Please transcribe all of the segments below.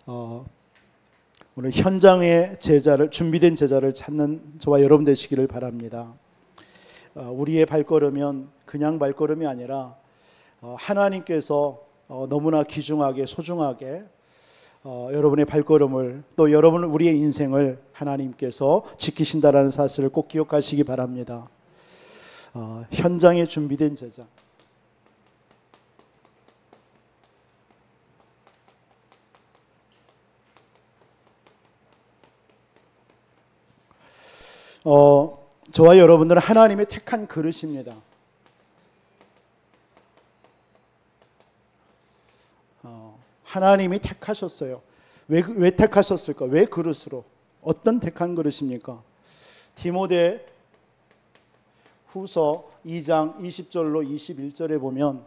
오늘 현장의 제자를, 준비된 제자를 찾는 저와 여러분 되시기를 바랍니다. 우리의 발걸음은 그냥 발걸음이 아니라 하나님께서 너무나 귀중하게 소중하게 여러분의 발걸음을, 또 여러분 우리의 인생을 하나님께서 지키신다라는 사실을 꼭 기억하시기 바랍니다. 현장에 준비된 제자. 저와 여러분들은 하나님의 택한 그릇입니다. 하나님이 택하셨어요. 왜 택하셨을까? 왜 그릇으로? 어떤 택한 그릇입니까? 디모데 후서 2장 20절로 21절에 보면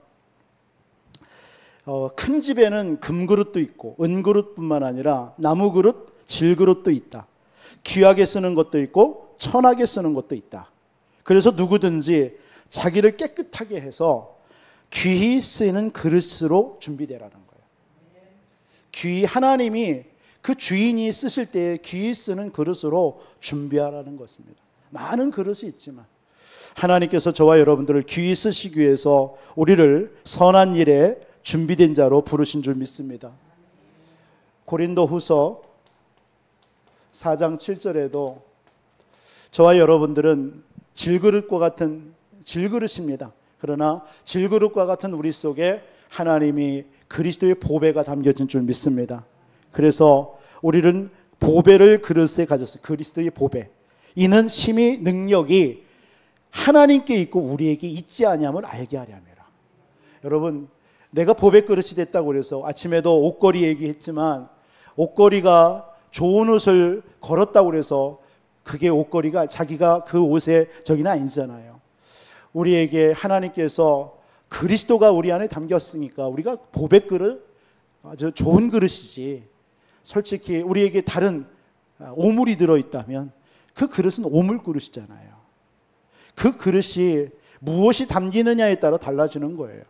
큰 집에는 금그릇도 있고 은그릇뿐만 아니라 나무그릇, 질그릇도 있다. 귀하게 쓰는 것도 있고 천하게 쓰는 것도 있다. 그래서 누구든지 자기를 깨끗하게 해서 귀히 쓰이는 그릇으로 준비되라는 거예요. 하나님이 그 주인이 쓰실 때 귀히 쓰는 그릇으로 준비하라는 것입니다. 많은 그릇이 있지만 하나님께서 저와 여러분들을 귀히 쓰시기 위해서 우리를 선한 일에 준비된 자로 부르신 줄 믿습니다. 고린도 후서 4장 7절에도 저와 여러분들은 질그릇과 같은 질그릇입니다. 그러나 질그릇과 같은 우리 속에 하나님이 그리스도의 보배가 담겨진 줄 믿습니다. 그래서 우리는 보배를 그릇에 가졌어요. 그리스도의 보배. 이는 심히 능력이 하나님께 있고 우리에게 있지 아니함을 알게 하려 함이라. 여러분, 내가 보배 그릇이 됐다고 그래서 아침에도 옷걸이 얘기했지만 옷걸이가 좋은 옷을 걸었다고 그래서 그게 옷걸이가 자기가 그 옷의 저기는 아니잖아요. 우리에게 하나님께서 그리스도가 우리 안에 담겼으니까 우리가 보배 그릇, 아주 좋은 그릇이지. 솔직히 우리에게 다른 오물이 들어있다면 그 그릇은 오물 그릇이잖아요. 그 그릇이 무엇이 담기느냐에 따라 달라지는 거예요.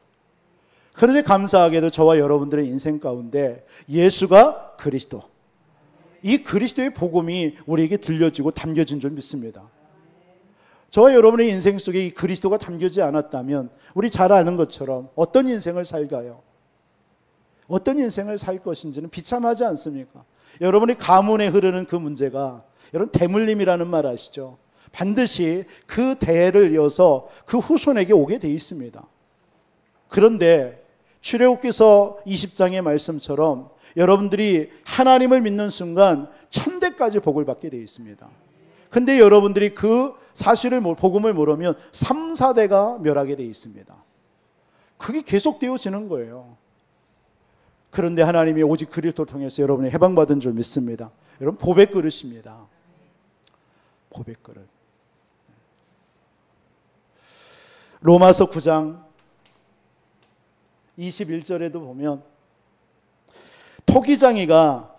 그런데 감사하게도 저와 여러분들의 인생 가운데 예수가 그리스도, 이 그리스도의 복음이 우리에게 들려지고 담겨진 줄 믿습니다. 저와 여러분의 인생 속에 이 그리스도가 담겨지지 않았다면 우리 잘 아는 것처럼 어떤 인생을 살까요? 어떤 인생을 살 것인지는 비참하지 않습니까? 여러분의 가문에 흐르는 그 문제가, 여러분 대물림이라는 말 아시죠? 반드시 그 대를 이어서 그 후손에게 오게 돼 있습니다. 그런데 출애굽기서 20장의 말씀처럼 여러분들이 하나님을 믿는 순간 천대까지 복을 받게 되어 있습니다. 근데 여러분들이 그 사실을, 복음을 모르면 3, 4대가 멸하게 되어 있습니다. 그게 계속되어지는 거예요. 그런데 하나님이 오직 그리스도를 통해서 여러분이 해방받은 줄 믿습니다. 여러분, 보배 그릇입니다. 보배 그릇. 로마서 9장 21절에도 보면 토기장이가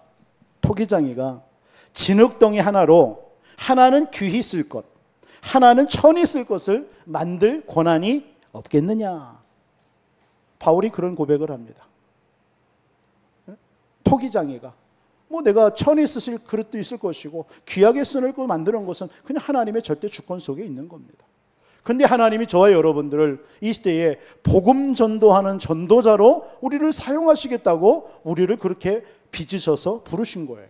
진흙덩이 하나로 하나는 귀히 쓸 것, 하나는 천히 쓸 것을 만들 권한이 없겠느냐. 바울이 그런 고백을 합니다. 토기장이가 내가 천히 쓰실 그릇도 있을 것이고 귀하게 쓰는 걸 만드는 것은 그냥 하나님의 절대 주권 속에 있는 겁니다. 그런데 하나님이 저와 여러분들을 이 시대에 복음 전도하는 전도자로 우리를 사용하시겠다고 우리를 그렇게 빚으셔서 부르신 거예요.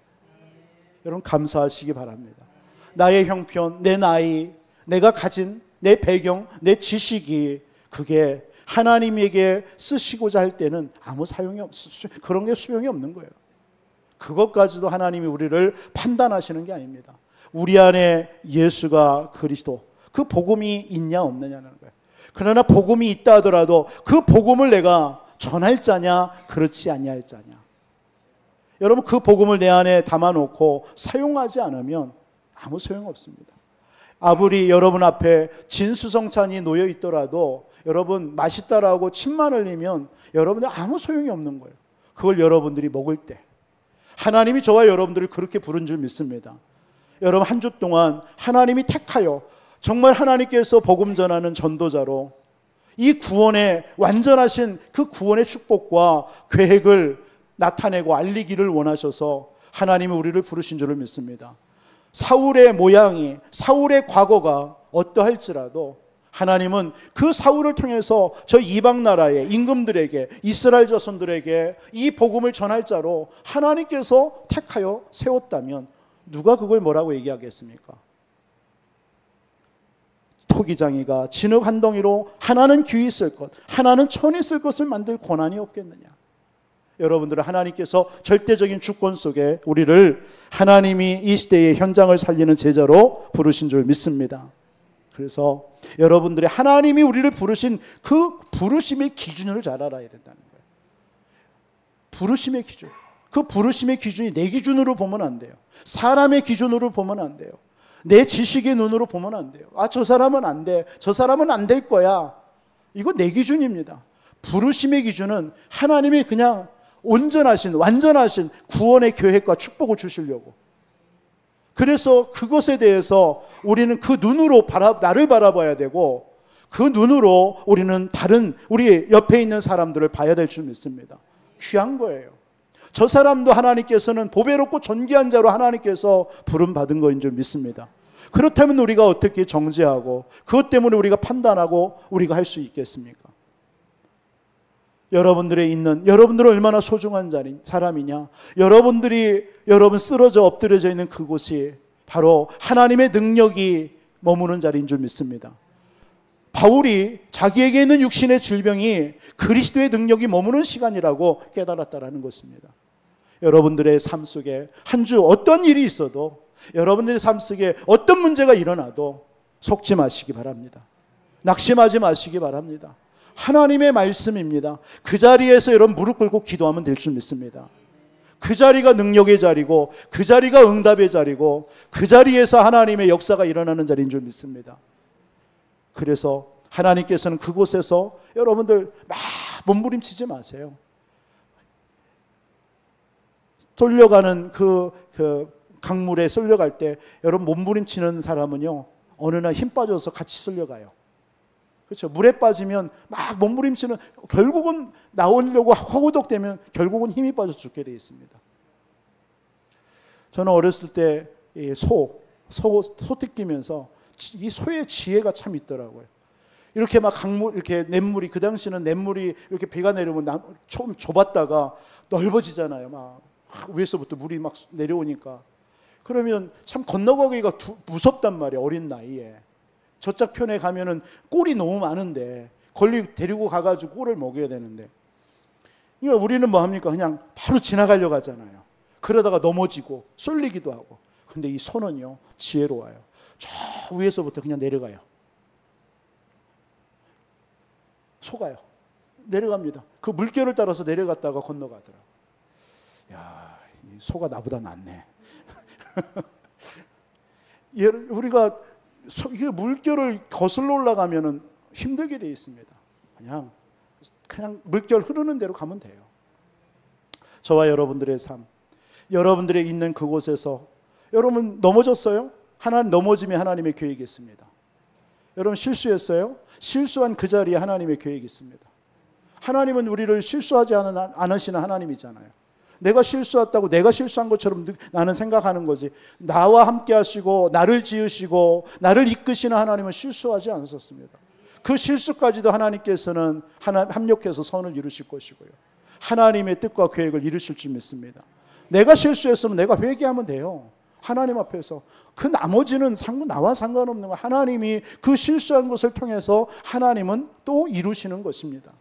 여러분, 감사하시기 바랍니다. 나의 형편, 내 나이, 내가 가진 내 배경, 내 지식이 그게 하나님에게 쓰시고자 할 때는 아무 그런 게 수용이 없는 거예요. 그것까지도 하나님이 우리를 판단하시는 게 아닙니다. 우리 안에 예수가 그리스도, 그 복음이 있냐 없느냐는 거예요. 그러나 복음이 있다 하더라도 그 복음을 내가 전할 자냐 그렇지 아니할 자냐. 여러분, 그 복음을 내 안에 담아놓고 사용하지 않으면 아무 소용없습니다. 아무리 여러분 앞에 진수성찬이 놓여 있더라도 여러분 맛있다라고 침만 흘리면 여러분들 아무 소용이 없는 거예요. 그걸 여러분들이 먹을 때 하나님이 저와 여러분들을 그렇게 부른 줄 믿습니다. 여러분, 한 주 동안 하나님이 택하여 정말 하나님께서 복음 전하는 전도자로 이 구원의 완전하신 그 구원의 축복과 계획을 나타내고 알리기를 원하셔서 하나님이 우리를 부르신 줄을 믿습니다. 사울의 모양이, 사울의 과거가 어떠할지라도 하나님은 그 사울을 통해서 저 이방 나라의 임금들에게, 이스라엘 자손들에게 이 복음을 전할 자로 하나님께서 택하여 세웠다면 누가 그걸 뭐라고 얘기하겠습니까? 토기장이가 진흙 한 덩이로 하나는 귀히 쓸 것, 하나는 천이 쓸 것을 만들 권한이 없겠느냐. 여러분들은 하나님께서 절대적인 주권 속에 우리를 하나님이 이 시대의 현장을 살리는 제자로 부르신 줄 믿습니다. 그래서 여러분들이 하나님이 우리를 부르신 그 부르심의 기준을 잘 알아야 된다는 거예요. 부르심의 기준. 그 부르심의 기준이 내 기준으로 보면 안 돼요. 사람의 기준으로 보면 안 돼요. 내 지식의 눈으로 보면 안 돼요. 아, 저 사람은 안 돼. 저 사람은 안 될 거야. 이거 내 기준입니다. 부르심의 기준은 하나님이 그냥 온전하신, 완전하신 구원의 계획과 축복을 주시려고. 그래서 그것에 대해서 우리는 그 눈으로 나를 바라봐야 되고, 그 눈으로 우리는 다른 우리 옆에 있는 사람들을 봐야 될 줄 믿습니다. 귀한 거예요. 저 사람도 하나님께서는 보배롭고 존귀한 자로 하나님께서 부름받은 거인 줄 믿습니다. 그렇다면 우리가 어떻게 정죄하고 그것 때문에 우리가 판단하고 우리가 할 수 있겠습니까? 여러분들은 얼마나 소중한 사람이냐. 여러분 쓰러져 엎드려져 있는 그곳이 바로 하나님의 능력이 머무는 자리인 줄 믿습니다. 바울이 자기에게 있는 육신의 질병이 그리스도의 능력이 머무는 시간이라고 깨달았다라는 것입니다. 여러분들의 삶 속에 한 주 어떤 일이 있어도, 여러분들의 삶 속에 어떤 문제가 일어나도 속지 마시기 바랍니다. 낙심하지 마시기 바랍니다. 하나님의 말씀입니다. 그 자리에서 여러분 무릎 꿇고 기도하면 될 줄 믿습니다. 그 자리가 능력의 자리고, 그 자리가 응답의 자리고, 그 자리에서 하나님의 역사가 일어나는 자리인 줄 믿습니다. 그래서 하나님께서는 그곳에서 여러분들 막 몸부림치지 마세요. 쏠려가는 그 강물에 쏠려갈 때 여러분 몸부림치는 사람은요, 어느 날 힘 빠져서 같이 쏠려가요. 그렇죠. 물에 빠지면 막 몸부림치는, 결국은 나오려고 허우덕대면 결국은 힘이 빠져 죽게 되어 있습니다. 저는 어렸을 때 소띠 끼면서 이 소의 지혜가 참 있더라고요. 이렇게 막 강물, 이렇게 냇물이, 그 당시는 냇물이 이렇게 비가 내리면 좀 좁았다가 넓어지잖아요. 막 위에서부터 물이 막 내려오니까. 그러면 참 건너가기가 무섭단 말이에요. 어린 나이에. 저쪽 편에 가면은 꼴이 너무 많은데 데리고 가가지고 꼴을 먹여야 되는데, 그러니까 우리는 뭐 합니까? 그냥 바로 지나가려고 하잖아요. 그러다가 넘어지고 쏠리기도 하고. 근데 이 소는요, 지혜로워요. 저 위에서부터 그냥 내려가요. 속아요. 내려갑니다. 그 물결을 따라서 내려갔다가 건너가더라고요. 야, 이 소가 나보다 낫네. 우리가 이게 물결을 거슬러 올라가면은 힘들게 되어 있습니다. 그냥 물결 흐르는 대로 가면 돼요. 저와 여러분들의 삶, 여러분들의 있는 그곳에서 여러분 넘어졌어요? 넘어짐이 하나님의 계획이 있습니다. 여러분 실수했어요? 실수한 그 자리에 하나님의 계획이 있습니다. 하나님은 우리를 실수하지 않으시는 하나님이잖아요. 내가 실수했다고 내가 실수한 것처럼 나는 생각하는 거지, 나와 함께 하시고 나를 지으시고 나를 이끄시는 하나님은 실수하지 않으셨습니다. 그 실수까지도 하나님께서는 합력해서 선을 이루실 것이고요, 하나님의 뜻과 계획을 이루실 줄 믿습니다. 내가 실수했으면 내가 회개하면 돼요. 하나님 앞에서. 그 나머지는 나와 상관없는 거, 하나님이 그 실수한 것을 통해서 하나님은 또 이루시는 것입니다.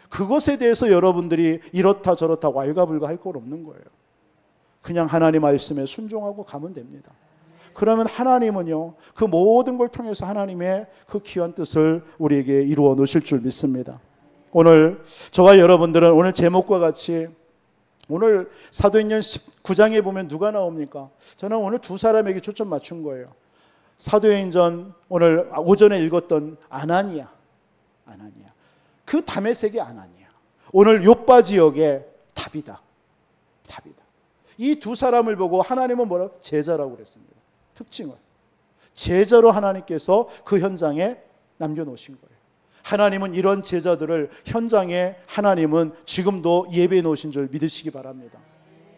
그것에 대해서 여러분들이 이렇다 저렇다 왈가불가 할 건 없는 거예요. 그냥 하나님 말씀에 순종하고 가면 됩니다. 그러면 하나님은요, 그 모든 걸 통해서 하나님의 그 귀한 뜻을 우리에게 이루어 놓으실 줄 믿습니다. 오늘 저와 여러분들은 오늘 제목과 같이, 오늘 사도행전 19장에 보면 누가 나옵니까? 저는 오늘 두 사람에게 초점 맞춘 거예요. 사도행전 오늘 오전에 읽었던 아나니아. 그 다메섹의 아나니아. 오늘 요빠 지역의 다비다. 이 두 사람을 보고 하나님은 뭐라고? 제자라고 그랬습니다. 특징을. 제자로 하나님께서 그 현장에 남겨놓으신 거예요. 하나님은 이런 제자들을 현장에 하나님은 지금도 예배해 놓으신 줄 믿으시기 바랍니다.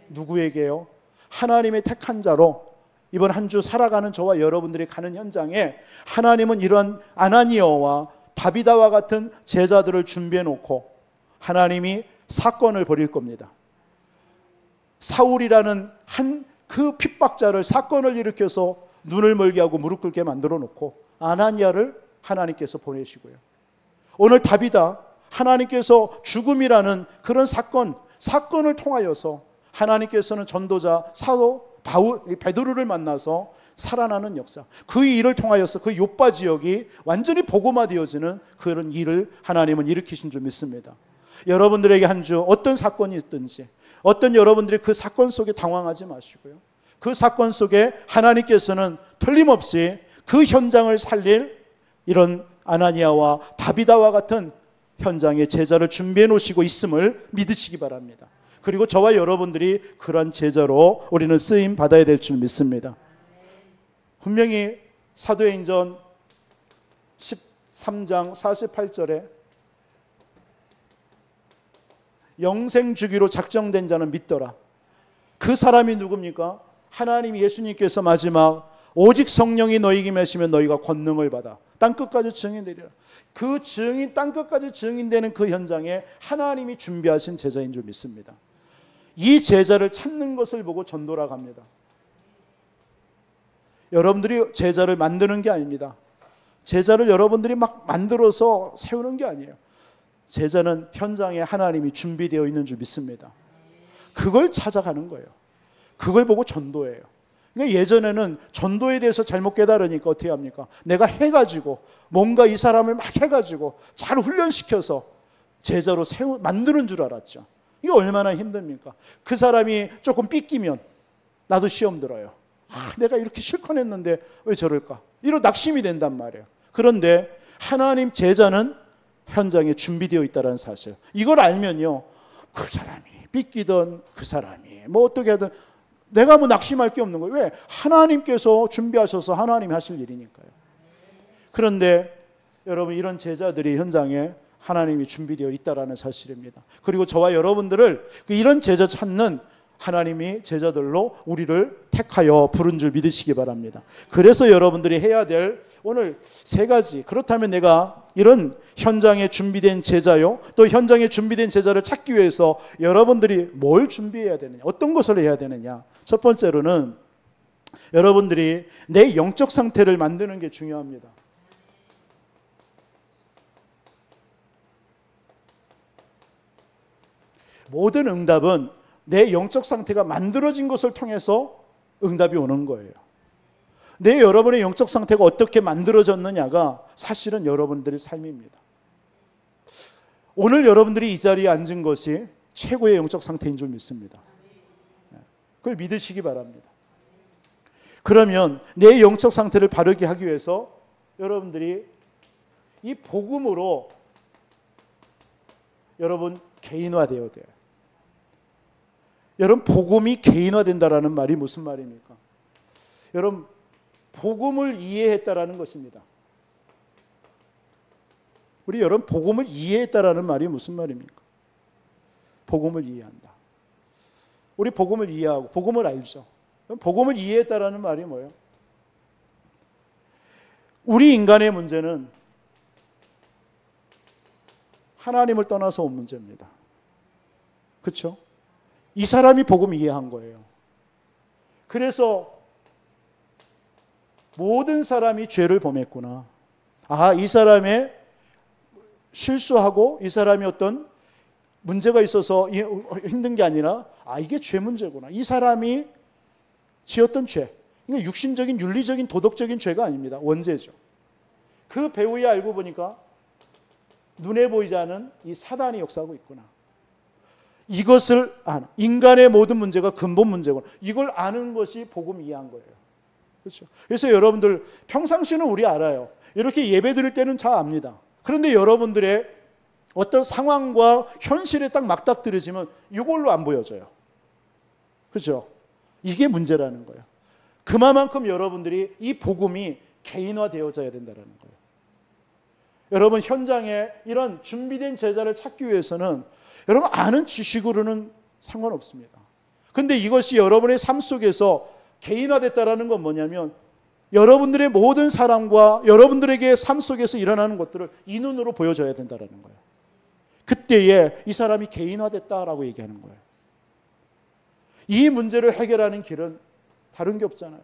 누구에게요? 하나님의 택한 자로 이번 한 주 살아가는 저와 여러분들이 가는 현장에 하나님은 이런 아나니아와 다비다와 같은 제자들을 준비해 놓고 하나님이 사건을 벌일 겁니다. 사울이라는 그 핍박자를 사건을 일으켜서 눈을 멀게 하고 무릎 꿇게 만들어 놓고 아나니아를 하나님께서 보내시고요. 오늘 다비다, 하나님께서 죽음이라는 그런 사건을 통하여서 하나님께서는 전도자 사도 베드로를 만나서 살아나는 역사, 그 일을 통하여서 그 요빠 지역이 완전히 복음화되어지는 그런 일을 하나님은 일으키신 줄 믿습니다. 여러분들에게 한 주 어떤 사건이 있든지 어떤 여러분들이 그 사건 속에 당황하지 마시고요. 그 사건 속에 하나님께서는 틀림없이 그 현장을 살릴 이런 아나니아와 다비다와 같은 현장에 제자를 준비해 놓으시고 있음을 믿으시기 바랍니다. 그리고 저와 여러분들이 그런 제자로 우리는 쓰임 받아야 될 줄 믿습니다. 분명히 사도행전 13장 48절에 영생 주기로 작정된 자는 믿더라. 그 사람이 누굽니까? 하나님 예수님께서 마지막 오직 성령이 너희에게 임하시면 너희가 권능을 받아 땅끝까지 증인되리라. 그 증인, 땅끝까지 증인되는 그 현장에 하나님이 준비하신 제자인 줄 믿습니다. 이 제자를 찾는 것을 보고 전도라고 합니다. 여러분들이 제자를 만드는 게 아닙니다. 제자를 여러분들이 막 만들어서 세우는 게 아니에요. 제자는 현장에 하나님이 준비되어 있는 줄 믿습니다. 그걸 찾아가는 거예요. 그걸 보고 전도해요. 그러니까 예전에는 전도에 대해서 잘못 깨달으니까 어떻게 합니까? 내가 해가지고 뭔가 이 사람을 막 해가지고 잘 훈련시켜서 제자로 만드는 줄 알았죠. 이게 얼마나 힘듭니까? 그 사람이 조금 삐끼면 나도 시험 들어요. 내가 이렇게 실컷 했는데 왜 저럴까? 이런 낙심이 된단 말이에요. 그런데 하나님 제자는 현장에 준비되어 있다는 사실, 이걸 알면요, 그 사람이 삐끼던 그 사람이 뭐 어떻게 하든 내가 뭐 낙심할 게 없는 거예요. 왜? 하나님께서 준비하셔서 하나님이 하실 일이니까요. 그런데 여러분, 이런 제자들이 현장에 하나님이 준비되어 있다는 사실입니다. 그리고 저와 여러분들을 이런 제자 찾는 하나님이 제자들로 우리를 택하여 부른 줄 믿으시기 바랍니다. 그래서 여러분들이 해야 될 오늘 세 가지, 그렇다면 내가 이런 현장에 준비된 제자요, 또 현장에 준비된 제자를 찾기 위해서 여러분들이 뭘 준비해야 되느냐, 어떤 것을 해야 되느냐. 첫 번째로는 여러분들이 내 영적 상태를 만드는 게 중요합니다. 모든 응답은 내 영적 상태가 만들어진 것을 통해서 응답이 오는 거예요. 여러분의 영적 상태가 어떻게 만들어졌느냐가 사실은 여러분들의 삶입니다. 오늘 여러분들이 이 자리에 앉은 것이 최고의 영적 상태인 줄 믿습니다. 그걸 믿으시기 바랍니다. 그러면 내 영적 상태를 바르게 하기 위해서 여러분들이 이 복음으로 여러분 개인화되어야 돼요. 여러분, 복음이 개인화된다라는 말이 무슨 말입니까? 여러분, 복음을 이해했다라는 것입니다. 우리 여러분, 복음을 이해했다라는 말이 무슨 말입니까? 복음을 이해한다. 우리 복음을 이해하고 복음을 알죠. 복음을 이해했다라는 말이 뭐예요? 우리 인간의 문제는 하나님을 떠나서 온 문제입니다. 그렇죠? 이 사람이 복음 이해한 거예요. 그래서 모든 사람이 죄를 범했구나. 이 사람의 실수하고 이 사람이 어떤 문제가 있어서 힘든 게 아니라 이게 죄 문제구나. 이 사람이 지었던 죄. 이게 육신적인 윤리적인 도덕적인 죄가 아닙니다. 원죄죠. 그 배후에 알고 보니까 눈에 보이지 않은 이 사단이 역사하고 있구나. 이것을 아는, 인간의 모든 문제가 근본 문제구나. 이걸 아는 것이 복음 이해한 거예요. 그렇죠? 그래서 여러분들 평상시는 우리 알아요. 이렇게 예배 드릴 때는 잘 압니다. 그런데 여러분들의 어떤 상황과 현실에 딱 맞닥뜨려지면 이걸로 안 보여져요. 그렇죠? 이게 문제라는 거예요. 그만큼 여러분들이 이 복음이 개인화되어져야 된다는 거예요. 여러분 현장에 이런 준비된 제자를 찾기 위해서는 여러분 아는 지식으로는 상관없습니다. 근데 이것이 여러분의 삶 속에서 개인화됐다라는 건 뭐냐면 여러분들의 모든 사람과 여러분들에게 삶 속에서 일어나는 것들을 이 눈으로 보여줘야 된다는 거예요. 그때에 이 사람이 개인화됐다라고 얘기하는 거예요. 이 문제를 해결하는 길은 다른 게 없잖아요.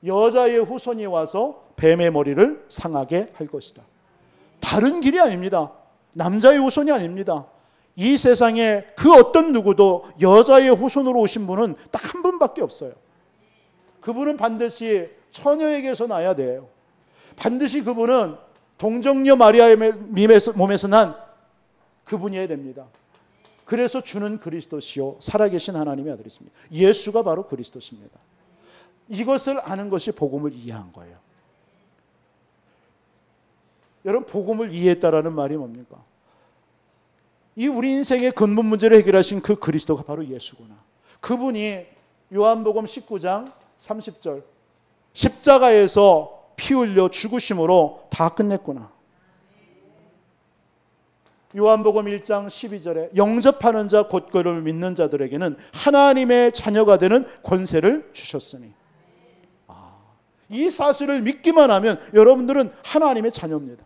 여자의 후손이 와서 뱀의 머리를 상하게 할 것이다. 다른 길이 아닙니다. 남자의 후손이 아닙니다. 이 세상에 그 어떤 누구도 여자의 후손으로 오신 분은 딱 한 분밖에 없어요. 그분은 반드시 처녀에게서 나야 돼요. 반드시 그분은 동정녀 마리아의 몸에서 난 그분이어야 됩니다. 그래서 주는 그리스도시요 살아계신 하나님의 아들이십니다. 예수가 바로 그리스도십니다. 이것을 아는 것이 복음을 이해한 거예요. 여러분 복음을 이해했다라는 말이 뭡니까? 이 우리 인생의 근본 문제를 해결하신 그 그리스도가 바로 예수구나. 그분이 요한복음 19장 30절 십자가에서 피 흘려 죽으심으로 다 끝냈구나. 요한복음 1장 12절에 영접하는 자 곧 그를 믿는 자들에게는 하나님의 자녀가 되는 권세를 주셨으니. 이 사실을 믿기만 하면 여러분들은 하나님의 자녀입니다.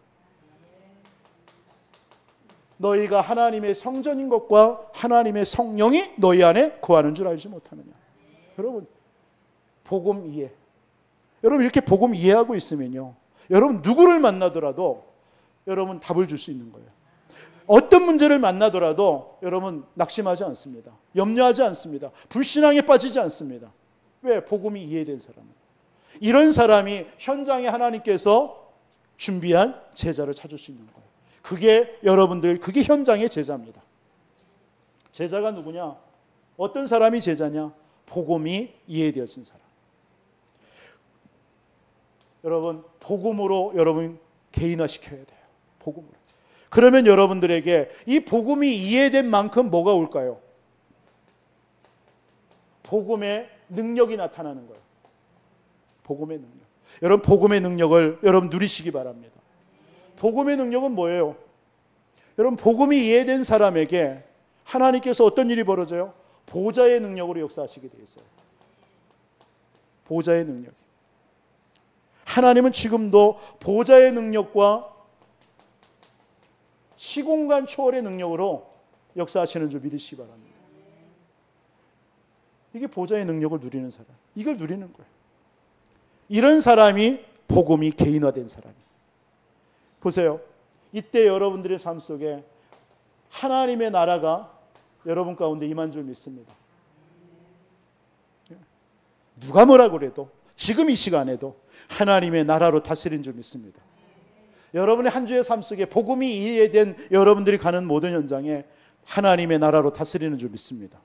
너희가 하나님의 성전인 것과 하나님의 성령이 너희 안에 거하는 줄 알지 못하느냐. 여러분 복음 이해. 여러분 이렇게 복음 이해하고 있으면요, 여러분 누구를 만나더라도 여러분 답을 줄 수 있는 거예요. 어떤 문제를 만나더라도 여러분 낙심하지 않습니다. 염려하지 않습니다. 불신앙에 빠지지 않습니다. 왜? 복음이 이해된 사람은. 이런 사람이 현장에 하나님께서 준비한 제자를 찾을 수 있는 거예요. 그게 여러분들, 그게 현장의 제자입니다. 제자가 누구냐? 어떤 사람이 제자냐? 복음이 이해되어진 사람. 여러분 복음으로 여러분 개인화시켜야 돼요. 복음으로. 그러면 여러분들에게 이 복음이 이해된 만큼 뭐가 올까요? 복음의 능력이 나타나는 거예요. 복음의 능력. 여러분 복음의 능력을 여러분 누리시기 바랍니다. 복음의 능력은 뭐예요? 여러분 복음이 이해된 사람에게 하나님께서 어떤 일이 벌어져요? 보좌의 능력으로 역사하시게 되어 있어요. 보좌의 능력이. 하나님은 지금도 보좌의 능력과 시공간 초월의 능력으로 역사하시는 줄 믿으시기 바랍니다. 이게 보좌의 능력을 누리는 사람. 이걸 누리는 거예요. 이런 사람이 복음이 개인화된 사람이에요. 보세요. 이때 여러분들의 삶 속에 하나님의 나라가 여러분 가운데 임한 줄 믿습니다. 누가 뭐라고 그래도 지금 이 시간에도 하나님의 나라로 다스린 줄 믿습니다. 여러분의 한 주의 삶 속에 복음이 이해된 여러분들이 가는 모든 현장에 하나님의 나라로 다스리는 줄 믿습니다.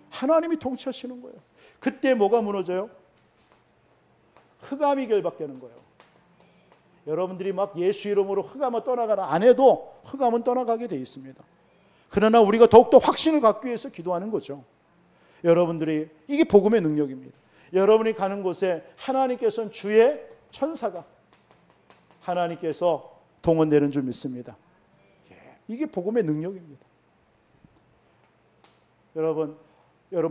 하나님이 통치하시는 거예요. 그때 뭐가 무너져요? 흑암이 결박되는 거예요. 여러분들이 막 예수 이름으로 흑암을 떠나가라 안 해도 흑암은 떠나가게 돼 있습니다. 그러나 우리가 더욱더 확신을 갖기 위해서 기도하는 거죠. 여러분들이 이게 복음의 능력입니다. 여러분이 가는 곳에 하나님께서는 주의 천사가 하나님께서 동원되는 줄 믿습니다. 이게 복음의 능력입니다. 여러분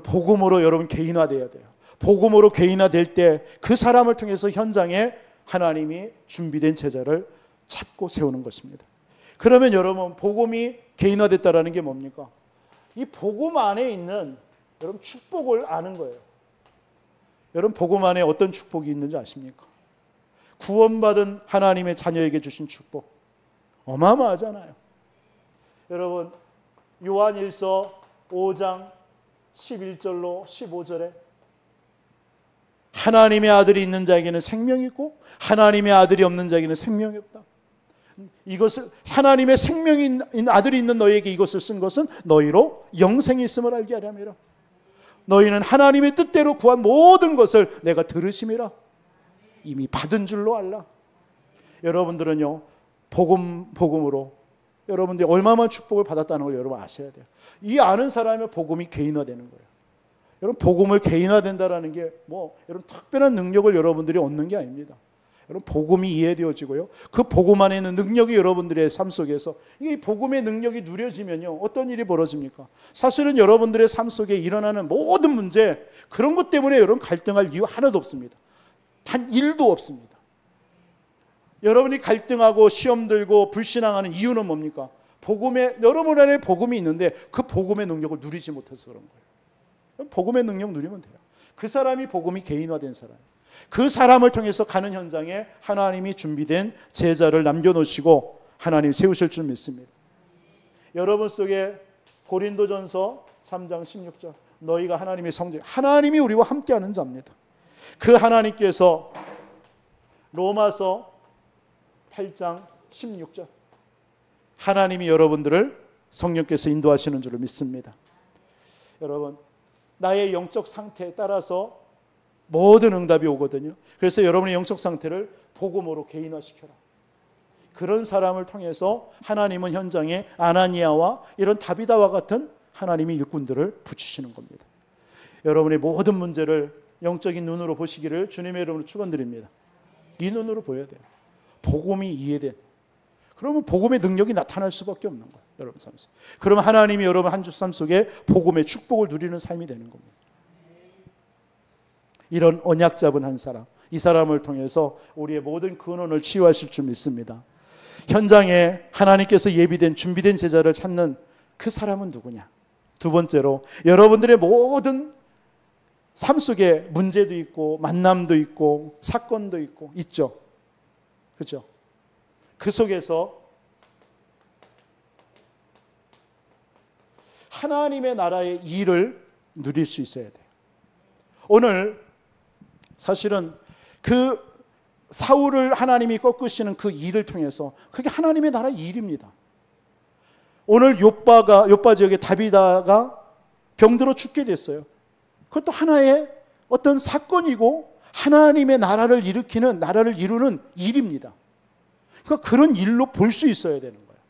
복음으로 여러분 개인화돼야 돼요. 복음으로 개인화될 때 그 사람을 통해서 현장에 하나님이 준비된 제자를 찾고 세우는 것입니다. 그러면 여러분 복음이 개인화됐다라는 게 뭡니까? 이 복음 안에 있는 여러분 축복을 아는 거예요. 여러분 복음 안에 어떤 축복이 있는지 아십니까? 구원받은 하나님의 자녀에게 주신 축복 어마어마하잖아요. 여러분 요한일서 5장 11절로 15절에 하나님의 아들이 있는 자에게는 생명이 있고 하나님의 아들이 없는 자에게는 생명이 없다. 이것을 하나님의 생명인 아들이 있는 너희에게 이것을 쓴 것은 너희로 영생이 있음을 알게 하려 함이라. 너희는 하나님의 뜻대로 구한 모든 것을 내가 들으심이라. 이미 받은 줄로 알라. 여러분들은요 복음으로 여러분들이 얼마만 축복을 받았다는 걸 여러분 아셔야 돼요. 이 아는 사람의 복음이 개인화되는 거예요. 여러분 복음을 개인화된다라는 게 뭐 여러분 특별한 능력을 여러분들이 얻는 게 아닙니다. 여러분, 복음이 이해되어지고요. 그 복음 안에 있는 능력이 여러분들의 삶 속에서, 이 복음의 능력이 누려지면요, 어떤 일이 벌어집니까? 사실은 여러분들의 삶 속에 일어나는 모든 문제, 그런 것 때문에 여러분 갈등할 이유 하나도 없습니다. 단 1도 없습니다. 여러분이 갈등하고 시험 들고 불신앙하는 이유는 뭡니까? 여러분 안에 복음이 있는데 그 복음의 능력을 누리지 못해서 그런 거예요. 복음의 능력 누리면 돼요. 그 사람이 복음이 개인화된 사람, 그 사람을 통해서 가는 현장에 하나님이 준비된 제자를 남겨놓으시고 하나님 세우실 줄 믿습니다. 여러분 속에 고린도전서 3장 16절, 너희가 하나님의 성전, 하나님이 우리와 함께하는 자입니다. 그 하나님께서 로마서 8장 16절, 하나님이 여러분들을 성령께서 인도하시는 줄을 믿습니다. 여러분, 나의 영적 상태에 따라서 모든 응답이 오거든요. 그래서 여러분의 영적 상태를 복음으로 개인화시켜라. 그런 사람을 통해서 하나님은 현장에 아나니아와 이런 다비다와 같은 하나님의 일꾼들을 붙이시는 겁니다. 여러분의 모든 문제를 영적인 눈으로 보시기를 주님의 이름으로 축원드립니다. 이 눈으로 보여야 돼요. 복음이 이해된, 그러면 복음의 능력이 나타날 수밖에 없는 거예요, 여러분 삶 속에. 그러면 하나님이 여러분 한 주 삶 속에 복음의 축복을 누리는 삶이 되는 겁니다. 이런 언약 잡은 한 사람, 이 사람을 통해서 우리의 모든 근원을 치유하실 줄 믿습니다. 현장에 하나님께서 예비된 준비된 제자를 찾는 그 사람은 누구냐? 두 번째로, 여러분들의 모든 삶 속에 문제도 있고 만남도 있고 사건도 있고 있죠. 그렇죠? 그 속에서 하나님의 나라의 일을 누릴 수 있어야 돼요. 오늘 사실은 그 사울을 하나님이 꺾으시는 그 일을 통해서, 그게 하나님의 나라의 일입니다. 오늘 요빠 지역의 다비다가 병들어 죽게 됐어요. 그것도 하나의 어떤 사건이고 하나님의 나라를 이루는 일입니다. 그러니까 그런 일로 볼 수 있어야 되는 거예요.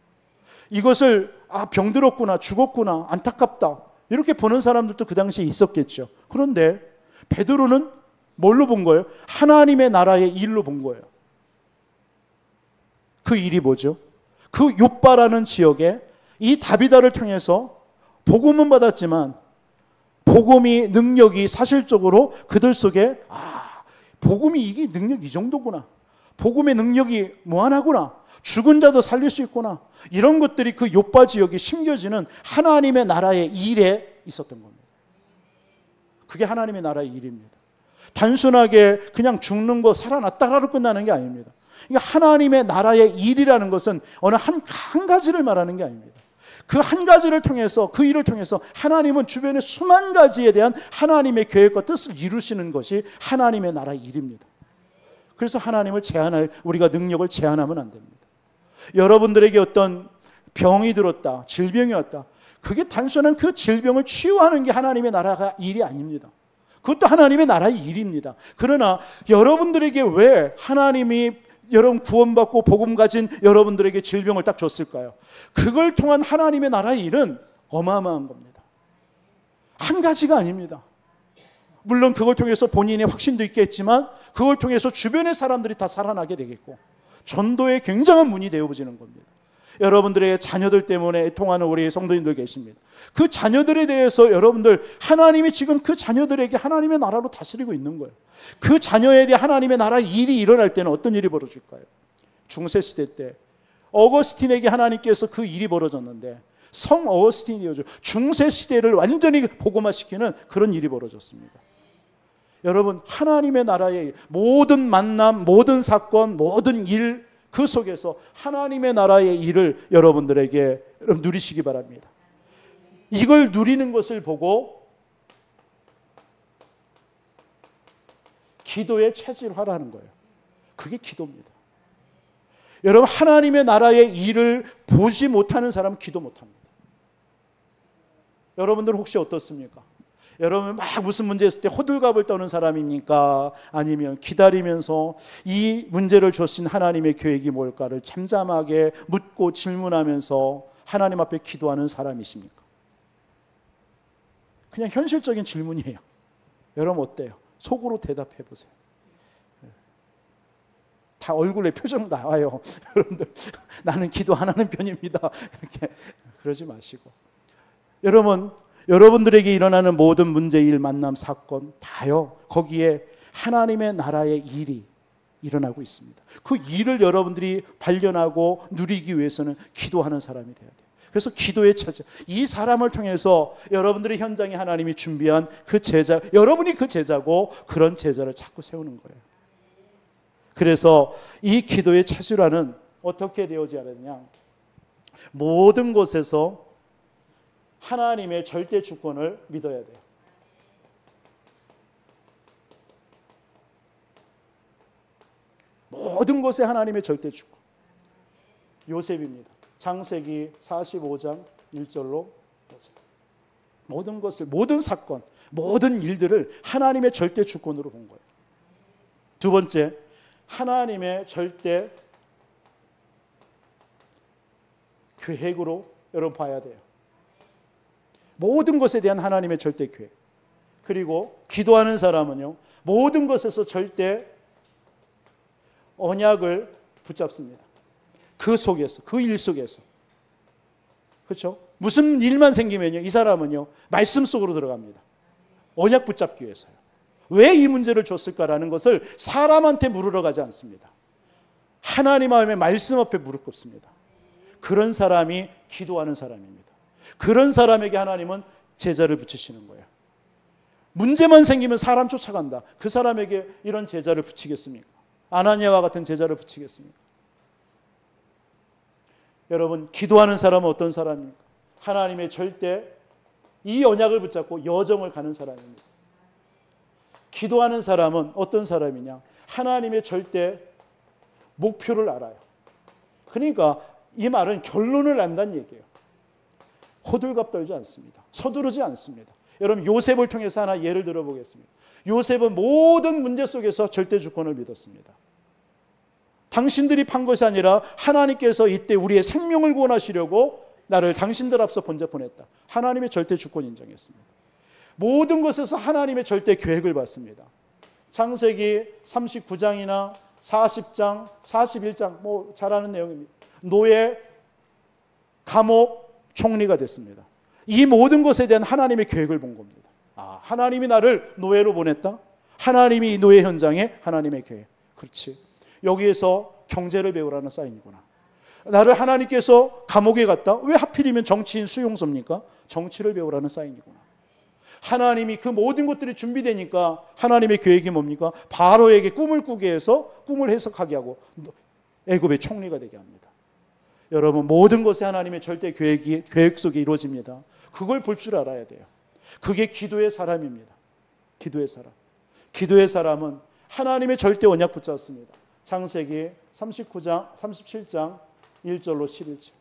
이것을 병들었구나, 죽었구나, 안타깝다, 이렇게 보는 사람들도 그 당시에 있었겠죠. 그런데 베드로는 뭘로 본 거예요? 하나님의 나라의 일로 본 거예요. 그 일이 뭐죠? 그 요빠라는 지역에 이 다비다를 통해서 복음은 받았지만 복음이 능력이 사실적으로 그들 속에 복음이 이게 능력 이 정도구나, 복음의 능력이 무한하구나, 죽은 자도 살릴 수 있구나, 이런 것들이 그 요빠 지역에 심겨지는 하나님의 나라의 일에 있었던 겁니다. 그게 하나님의 나라의 일입니다. 단순하게 그냥 죽는 거 살아났다라로 끝나는 게 아닙니다. 그러니까 하나님의 나라의 일이라는 것은 어느 한 가지를 말하는 게 아닙니다. 그 한 가지를 통해서, 그 일을 통해서 하나님은 주변의 수만 가지에 대한 하나님의 계획과 뜻을 이루시는 것이 하나님의 나라의 일입니다. 그래서 하나님을 우리가 능력을 제한하면 안 됩니다. 여러분들에게 어떤 병이 들었다, 질병이 왔다, 그게 단순한 그 질병을 치유하는 게 하나님의 나라가 일이 아닙니다. 그것도 하나님의 나라의 일입니다. 그러나 여러분들에게 왜 하나님이 여러분 구원받고 복음 가진 여러분들에게 질병을 딱 줬을까요? 그걸 통한 하나님의 나라의 일은 어마어마한 겁니다. 한 가지가 아닙니다. 물론 그걸 통해서 본인의 확신도 있겠지만 그걸 통해서 주변의 사람들이 다 살아나게 되겠고 전도의 굉장한 문이 되어지는 겁니다. 여러분들의 자녀들 때문에 애통하는 우리 성도님들 계십니다. 그 자녀들에 대해서 여러분들, 하나님이 지금 그 자녀들에게 하나님의 나라로 다스리고 있는 거예요. 그 자녀에 대해 하나님의 나라 일이 일어날 때는 어떤 일이 벌어질까요? 중세시대 때 어거스틴에게 하나님께서 그 일이 벌어졌는데, 성 어거스틴이죠. 중세시대를 완전히 복음화시키는 그런 일이 벌어졌습니다. 여러분, 하나님의 나라의 모든 만남, 모든 사건, 모든 일, 그 속에서 하나님의 나라의 일을 여러분들에게 누리시기 바랍니다. 이걸 누리는 것을 보고 기도에 체질화라는 거예요. 그게 기도입니다. 여러분, 하나님의 나라의 일을 보지 못하는 사람은 기도 못합니다. 여러분들 혹시 어떻습니까? 여러분 막 무슨 문제 있을 때 호들갑을 떠는 사람입니까? 아니면 기다리면서 이 문제를 주신 하나님의 계획이 뭘까를 잠잠하게 묻고 질문하면서 하나님 앞에 기도하는 사람이십니까? 그냥 현실적인 질문이에요. 여러분 어때요? 속으로 대답해 보세요. 다 얼굴에 표정 나와요. 여러분들, 나는 기도 안 하는 편입니다. 이렇게 그러지 마시고. 여러분들에게 일어나는 모든 문제, 일, 만남, 사건 다요, 거기에 하나님의 나라의 일이 일어나고 있습니다. 그 일을 여러분들이 발견하고 누리기 위해서는 기도하는 사람이 돼야 돼요. 그래서 기도의 체제, 이 사람을 통해서 여러분들의 현장에 하나님이 준비한 그 제자, 여러분이 그 제자고 그런 제자를 자꾸 세우는 거예요. 그래서 이 기도의 체질화는 어떻게 되어져야 되느냐, 모든 곳에서 하나님의 절대 주권을 믿어야 돼요. 모든 곳에 하나님의 절대 주권. 요셉입니다. 창세기 45장 1절로 모든 것을, 모든 사건, 모든 일들을 하나님의 절대 주권으로 본 거예요. 두 번째, 하나님의 절대 계획으로 여러분 봐야 돼요. 모든 것에 대한 하나님의 절대 계획. 그리고 기도하는 사람은요, 모든 것에서 절대 언약을 붙잡습니다. 그 속에서, 그 일 속에서. 그렇죠? 무슨 일만 생기면요, 이 사람은요, 말씀 속으로 들어갑니다. 언약 붙잡기 위해서요. 왜 이 문제를 줬을까라는 것을 사람한테 물으러 가지 않습니다. 하나님 앞에, 말씀 앞에 무릎 꿇습니다. 그런 사람이 기도하는 사람입니다. 그런 사람에게 하나님은 제자를 붙이시는 거예요. 문제만 생기면 사람 쫓아간다. 그 사람에게 이런 제자를 붙이겠습니까? 아나니아와 같은 제자를 붙이겠습니까? 여러분, 기도하는 사람은 어떤 사람입니까? 하나님의 절대 이 언약을 붙잡고 여정을 가는 사람입니다. 기도하는 사람은 어떤 사람이냐? 하나님의 절대 목표를 알아요. 그러니까 이 말은 결론을 안다는 얘기예요. 호들갑 떨지 않습니다. 서두르지 않습니다. 여러분, 요셉을 통해서 하나 예를 들어보겠습니다. 요셉은 모든 문제 속에서 절대 주권을 믿었습니다. 당신들이 판 것이 아니라 하나님께서 이때 우리의 생명을 구원하시려고 나를 당신들 앞서 번져 보냈다. 하나님의 절대 주권 인정했습니다. 모든 것에서 하나님의 절대 계획을 받습니다. 창세기 39장이나 40장, 41장 뭐 잘 아는 내용입니다. 노예, 감옥, 총리가 됐습니다. 이 모든 것에 대한 하나님의 계획을 본 겁니다. 아, 하나님이 나를 노예로 보냈다? 하나님이 이 노예 현장에 하나님의 계획. 그렇지. 여기에서 경제를 배우라는 사인이구나. 나를 하나님께서 감옥에 갔다? 왜 하필이면 정치인 수용소입니까? 정치를 배우라는 사인이구나. 하나님이 그 모든 것들이 준비되니까 하나님의 계획이 뭡니까? 바로에게 꿈을 꾸게 해서 꿈을 해석하게 하고 애굽의 총리가 되게 합니다. 여러분, 모든 것이 하나님의 절대 계획 속에 이루어집니다. 그걸 볼 줄 알아야 돼요. 그게 기도의 사람입니다. 기도의 사람. 기도의 사람은 하나님의 절대 언약 붙잡습니다. 창세기 39장, 37장 1절로 11절.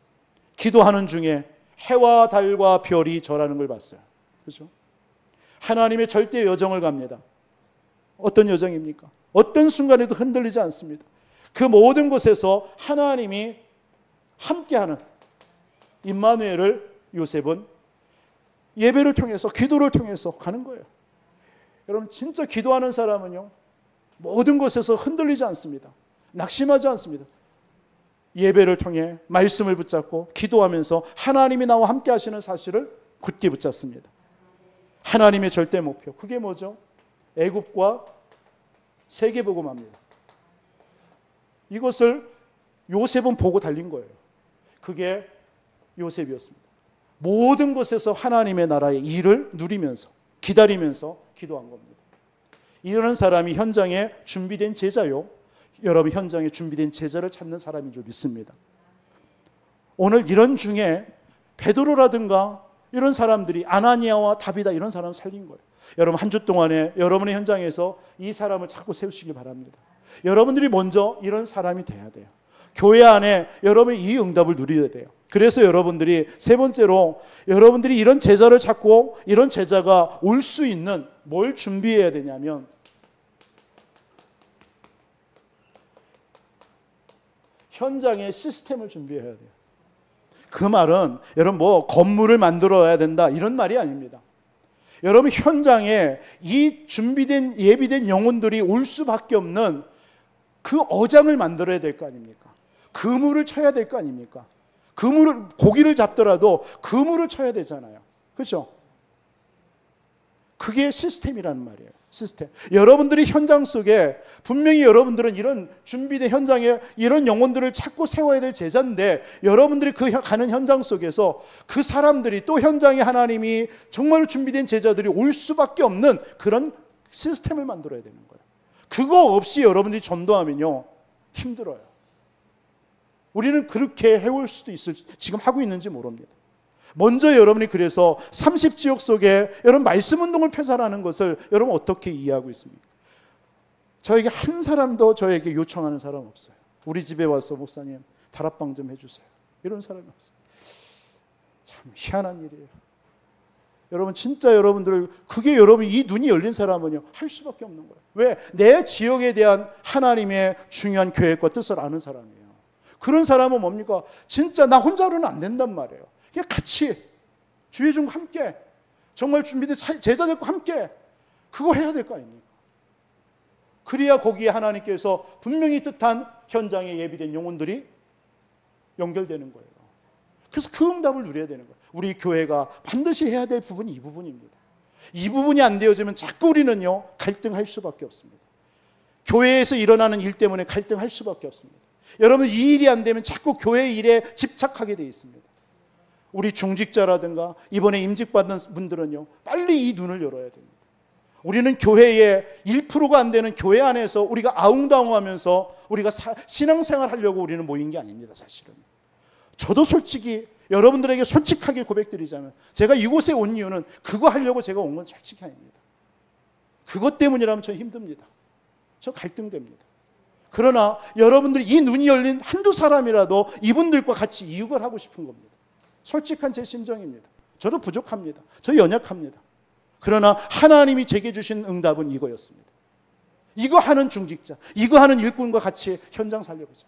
기도하는 중에 해와 달과 별이 절하는 걸 봤어요. 그렇죠? 하나님의 절대 여정을 갑니다. 어떤 여정입니까? 어떤 순간에도 흔들리지 않습니다. 그 모든 곳에서 하나님이 함께하는 임마누엘을 요셉은 예배를 통해서, 기도를 통해서 가는 거예요. 여러분, 진짜 기도하는 사람은요, 모든 것에서 흔들리지 않습니다. 낙심하지 않습니다. 예배를 통해 말씀을 붙잡고 기도하면서 하나님이 나와 함께 하시는 사실을 굳게 붙잡습니다. 하나님의 절대 목표, 그게 뭐죠? 애굽과 세계복음화입니다. 이것을 요셉은 보고 달린 거예요. 그게 요셉이었습니다. 모든 것에서 하나님의 나라의 일을 누리면서, 기다리면서 기도한 겁니다. 이런 사람이 현장에 준비된 제자요, 여러분 현장에 준비된 제자를 찾는 사람인 줄 믿습니다. 오늘 이런 중에 베드로라든가 이런 사람들이, 아나니아와 다비다, 이런 사람을 살린 거예요. 여러분, 한 주 동안에 여러분의 현장에서 이 사람을 자꾸 세우시기 바랍니다. 여러분들이 먼저 이런 사람이 돼야 돼요. 교회 안에 여러분이 이 응답을 누려야 돼요. 그래서 여러분들이 세 번째로, 여러분들이 이런 제자를 찾고 이런 제자가 올 수 있는 뭘 준비해야 되냐면, 현장의 시스템을 준비해야 돼요. 그 말은 여러분 뭐 건물을 만들어야 된다 이런 말이 아닙니다. 여러분, 현장에 이 준비된, 예비된 영혼들이 올 수밖에 없는 그 어장을 만들어야 될 거 아닙니까? 그물을 쳐야 될 거 아닙니까? 고기를 잡더라도 그물을 쳐야 되잖아요. 그렇죠? 그게 시스템이라는 말이에요. 시스템. 여러분들이 현장 속에 분명히 여러분들은 이런 준비된 현장에 이런 영혼들을 찾고 세워야 될 제자인데, 여러분들이 그 가는 현장 속에서 그 사람들이 또 현장에 하나님이 정말 준비된 제자들이 올 수밖에 없는 그런 시스템을 만들어야 되는 거예요. 그거 없이 여러분들이 전도하면요, 힘들어요. 우리는 그렇게 해올 수도 지금 하고 있는지 모릅니다. 먼저 여러분이 그래서 30지역 속에 여러분 말씀 운동을 펼쳐라는 것을 여러분 어떻게 이해하고 있습니까? 저에게 한 사람도 저에게 요청하는 사람 없어요. 우리 집에 와서 목사님 다락방 좀 해주세요. 이런 사람이 없어요. 참 희한한 일이에요. 여러분 진짜 여러분들 그게 여러분 이 눈이 열린 사람은요 할 수밖에 없는 거예요. 왜? 내 지역에 대한 하나님의 중요한 계획과 뜻을 아는 사람이에요. 그런 사람은 뭡니까? 진짜 나 혼자로는 안 된단 말이에요. 그냥 같이 주의 종과 함께 정말 준비된 제자들과 함께 그거 해야 될 거 아닙니까? 그래야 거기에 하나님께서 분명히 뜻한 현장에 예비된 영혼들이 연결되는 거예요. 그래서 그 응답을 누려야 되는 거예요. 우리 교회가 반드시 해야 될 부분이 이 부분입니다. 이 부분이 안 되어지면 자꾸 우리는요 갈등할 수밖에 없습니다. 교회에서 일어나는 일 때문에 갈등할 수밖에 없습니다. 여러분 이 일이 안 되면 자꾸 교회 일에 집착하게 되어 있습니다. 우리 중직자라든가 이번에 임직받는 분들은요 빨리 이 눈을 열어야 됩니다. 우리는 교회의 1%가 안 되는 교회 안에서 우리가 아웅다웅하면서 우리가 신앙생활 하려고 우리는 모인 게 아닙니다. 사실은 저도 솔직히 여러분들에게 솔직하게 고백드리자면 제가 이곳에 온 이유는 그거 하려고 제가 온 건 솔직히 아닙니다. 그것 때문이라면 저 힘듭니다. 저 갈등됩니다. 그러나 여러분들이 이 눈이 열린 한두 사람이라도 이분들과 같이 이육을 하고 싶은 겁니다. 솔직한 제 심정입니다. 저도 부족합니다. 저 연약합니다. 그러나 하나님이 제게 주신 응답은 이거였습니다. 이거 하는 중직자, 이거 하는 일꾼과 같이 현장 살려보자.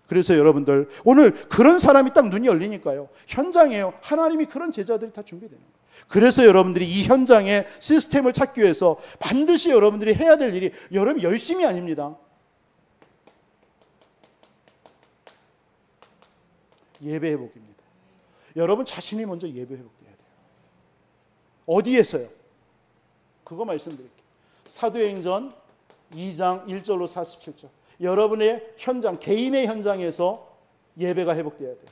그래서 여러분들 오늘 그런 사람이 딱 눈이 열리니까요 현장에요 하나님이 그런 제자들이 다 준비되는 거예요. 그래서 여러분들이 이 현장의 시스템을 찾기 위해서 반드시 여러분들이 해야 될 일이 여러분 열심이 아닙니다. 예배 회복입니다. 여러분 자신이 먼저 예배 회복돼야 돼요. 어디에서요? 그거 말씀드릴게요. 사도행전 2장 1절로 47절. 여러분의 현장, 개인의 현장에서 예배가 회복돼야 돼요.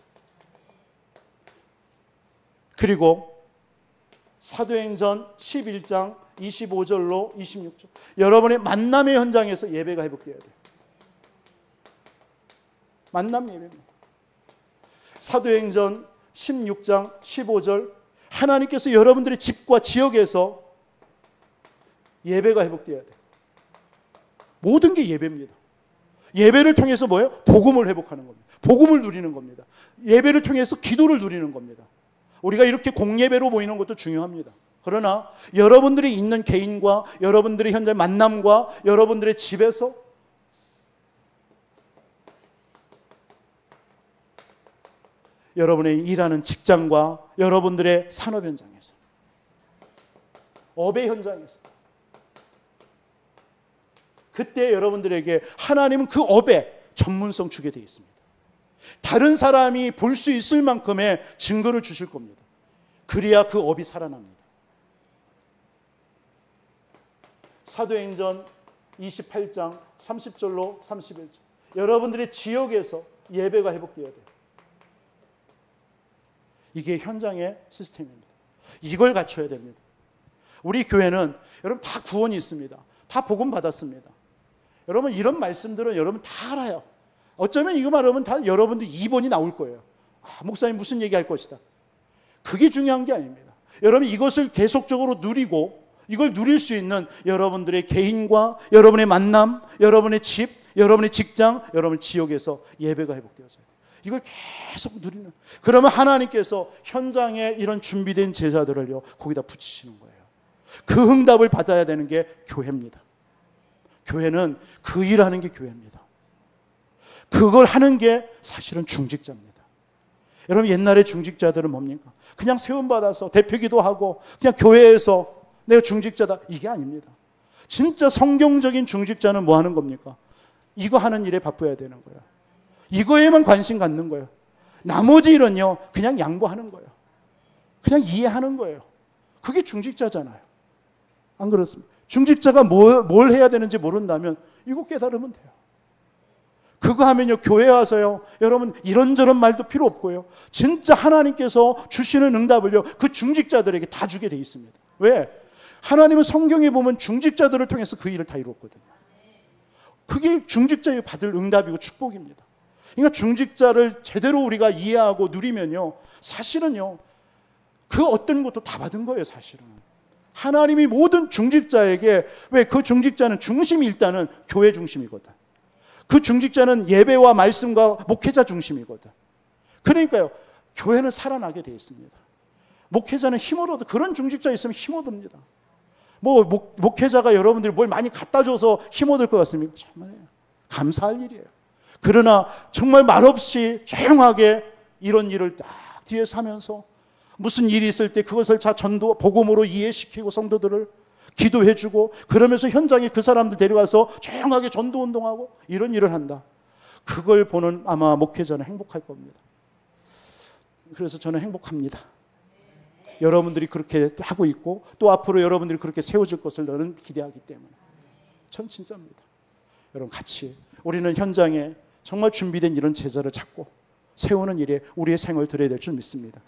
그리고 사도행전 11장 25절로 26절. 여러분의 만남의 현장에서 예배가 회복돼야 돼요. 만남 예배입니다. 사도행전 16장 15절. 하나님께서 여러분들의 집과 지역에서 예배가 회복돼야 돼요. 모든 게 예배입니다. 예배를 통해서 뭐예요? 복음을 회복하는 겁니다. 복음을 누리는 겁니다. 예배를 통해서 기도를 누리는 겁니다. 우리가 이렇게 공예배로 모이는 것도 중요합니다. 그러나 여러분들이 있는 개인과 여러분들의 현재 만남과 여러분들의 집에서 여러분의 일하는 직장과 여러분들의 산업 현장에서 업의 현장에서 그때 여러분들에게 하나님은 그 업에 전문성 주게 되어 있습니다. 다른 사람이 볼 수 있을 만큼의 증거를 주실 겁니다. 그래야 그 업이 살아납니다. 사도행전 28장 30절로 31절. 여러분들의 지역에서 예배가 회복되어야 돼요. 이게 현장의 시스템입니다. 이걸 갖춰야 됩니다. 우리 교회는 여러분 다 구원이 있습니다. 다 복음 받았습니다. 여러분 이런 말씀들은 여러분 다 알아요. 어쩌면 이거 말하면 다 여러분들 2번이 나올 거예요. 목사님 무슨 얘기할 것이다. 그게 중요한 게 아닙니다. 여러분 이것을 계속적으로 누리고 이걸 누릴 수 있는 여러분들의 개인과 여러분의 만남, 여러분의 집, 여러분의 직장, 여러분 지역에서 예배가 회복되어져요. 이걸 계속 누리는. 그러면 하나님께서 현장에 이런 준비된 제자들을요 거기다 붙이시는 거예요. 그 응답을 받아야 되는 게 교회입니다. 교회는 그 일하는 게 교회입니다. 그걸 하는 게 사실은 중직자입니다. 여러분 옛날에 중직자들은 뭡니까? 그냥 세움받아서 대표기도 하고 그냥 교회에서 내가 중직자다 이게 아닙니다. 진짜 성경적인 중직자는 뭐 하는 겁니까? 이거 하는 일에 바빠야 되는 거예요. 이거에만 관심 갖는 거예요. 나머지 일은요, 그냥 양보하는 거예요. 그냥 이해하는 거예요. 그게 중직자잖아요. 안 그렇습니까? 중직자가 뭘 해야 되는지 모른다면 이거 깨달으면 돼요. 그거 하면요, 교회 와서요, 여러분 이런저런 말도 필요 없고요. 진짜 하나님께서 주시는 응답을요, 그 중직자들에게 다 주게 돼 있습니다. 왜? 하나님은 성경에 보면 중직자들을 통해서 그 일을 다 이뤘거든요. 그게 중직자의 받을 응답이고 축복입니다. 그러니까 중직자를 제대로 우리가 이해하고 누리면요, 사실은요, 그 어떤 것도 다 받은 거예요, 사실은. 하나님이 모든 중직자에게, 왜 그 중직자는 중심이 일단은 교회 중심이거든. 그 중직자는 예배와 말씀과 목회자 중심이거든. 그러니까요, 교회는 살아나게 되어 있습니다. 목회자는 힘을 얻어, 그런 중직자 있으면 힘 얻습니다. 뭐 목회자가 여러분들이 뭘 많이 갖다 줘서 힘 얻을 것 같습니까? 정말 감사할 일이에요. 그러나 정말 말없이 조용하게 이런 일을 딱 뒤에서 하면서 무슨 일이 있을 때 그것을 전도 복음으로 이해시키고 성도들을 기도해주고, 그러면서 현장에 그 사람들 데려가서 조용하게 전도 운동하고 이런 일을 한다. 그걸 보는 아마 목회자는 행복할 겁니다. 그래서 저는 행복합니다. 여러분들이 그렇게 하고 있고, 또 앞으로 여러분들이 그렇게 세워질 것을 저는 기대하기 때문에 전 진짜입니다. 여러분, 같이 우리는 현장에 정말 준비된 이런 제자를 찾고 세우는 일에 우리의 생을 들여야 될 줄 믿습니다.